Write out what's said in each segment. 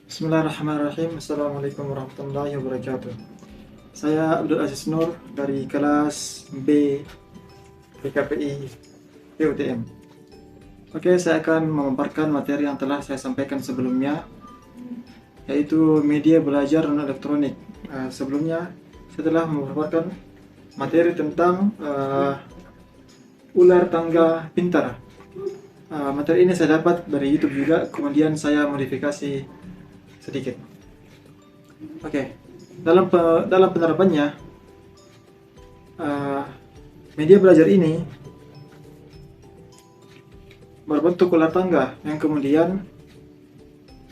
Bismillahirrahmanirrahim. Assalamualaikum warahmatullahi wabarakatuh. Saya Abdul Aziz Nur dari kelas B PKPI PUTM. Oke, saya akan memaparkan materi yang telah saya sampaikan sebelumnya, yaitu media belajar non elektronik. Sebelumnya saya telah memaparkan materi tentang ular tangga pintar. Materi ini saya dapat dari YouTube juga, kemudian saya modifikasi sedikit. Oke, dalam penerapannya, media belajar ini berbentuk ular tangga yang kemudian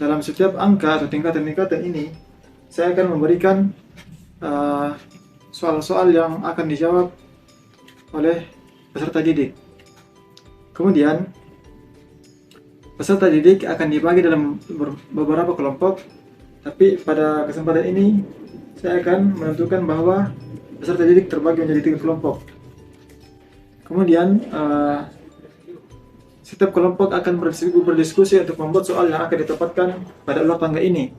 dalam setiap angka atau tingkatan-tingkatan ini saya akan memberikan soal-soal yang akan dijawab oleh peserta didik. Kemudian peserta didik akan dibagi dalam beberapa kelompok, tapi pada kesempatan ini saya akan menentukan bahwa peserta didik terbagi menjadi 3 kelompok. Kemudian setiap kelompok akan berdiskusi untuk membuat soal yang akan ditempatkan pada ular tangga ini.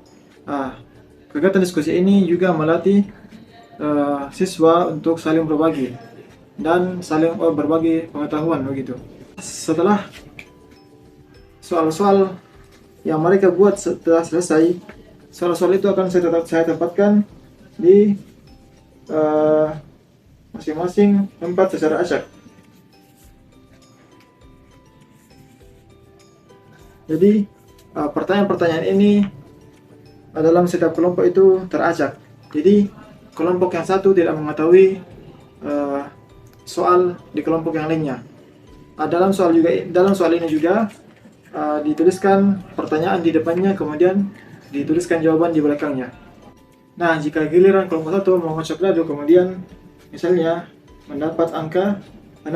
Kegiatan diskusi ini juga melatih siswa untuk saling berbagi dan saling berbagi pengetahuan begitu. Setelah soal-soal yang mereka buat setelah selesai, soal-soal itu akan saya tempatkan di masing-masing tempat secara acak. Jadi pertanyaan-pertanyaan ini dalam setiap kelompok itu teracak. Jadi kelompok yang satu tidak mengetahui soal di kelompok yang lainnya. Dalam soal ini juga dituliskan pertanyaan di depannya, kemudian dituliskan jawaban di belakangnya. Nah, jika giliran kelompok satu mengocok dadu, kemudian misalnya mendapat angka 6,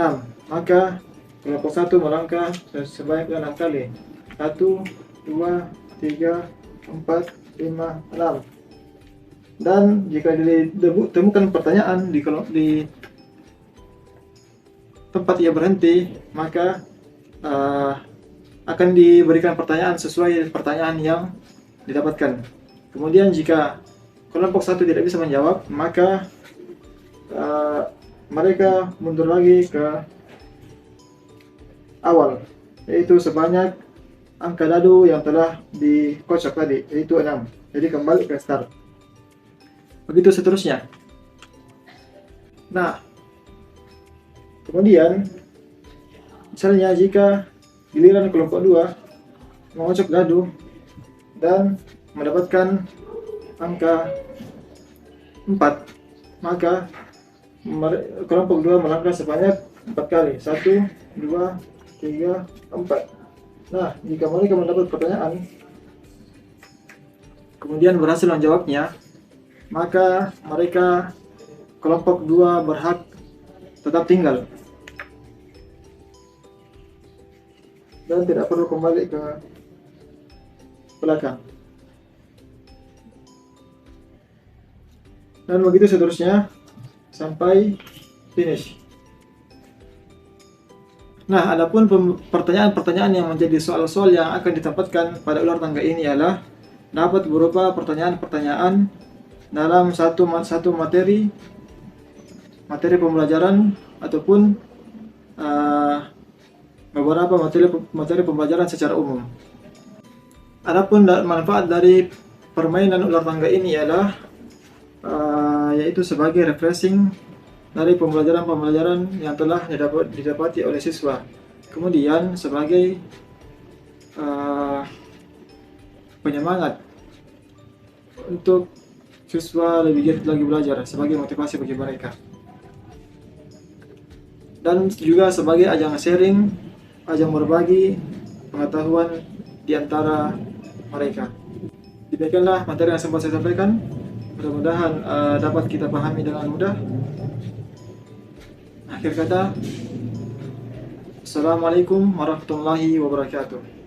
maka kelompok satu melangkah sebanyak 6 kali. 1, 2, 3, 4, 5, 6. Dan jika ditemukan pertanyaan di tempat ia berhenti, maka akan diberikan pertanyaan sesuai pertanyaan yang didapatkan. Kemudian jika kelompok satu tidak bisa menjawab, maka mereka mundur lagi ke awal, yaitu sebanyak angka dadu yang telah dikocok tadi, yaitu 6. Jadi kembali ke start. Begitu seterusnya. Nah, kemudian misalnya jika giliran kelompok 2 mengocok dadu dan mendapatkan angka 4, maka kelompok 2 melangkah sebanyak 4 kali. 1, 2, 3, 4. Nah, jika mereka mendapat pertanyaan kemudian berhasil menjawabnya, maka mereka kelompok 2 berhak tetap tinggal dan tidak perlu kembali ke belakang. Dan begitu seterusnya sampai finish. Nah, adapun pertanyaan-pertanyaan yang menjadi soal-soal yang akan ditempatkan pada ular tangga ini adalah dapat berupa pertanyaan-pertanyaan dalam satu materi pembelajaran ataupun beberapa materi pembelajaran secara umum. Adapun manfaat dari permainan ular tangga ini adalah yaitu sebagai refreshing dari pembelajaran yang telah didapati oleh siswa. Kemudian sebagai penyemangat untuk siswa lebih giat lagi belajar, sebagai motivasi bagi mereka. Dan juga sebagai ajang sharing, ajang berbagi pengetahuan di antara mereka. Demikianlah materi yang sempat saya sampaikan. Mudah-mudahan dapat kita pahami dengan mudah. Akhir kata, Assalamualaikum warahmatullahi wabarakatuh.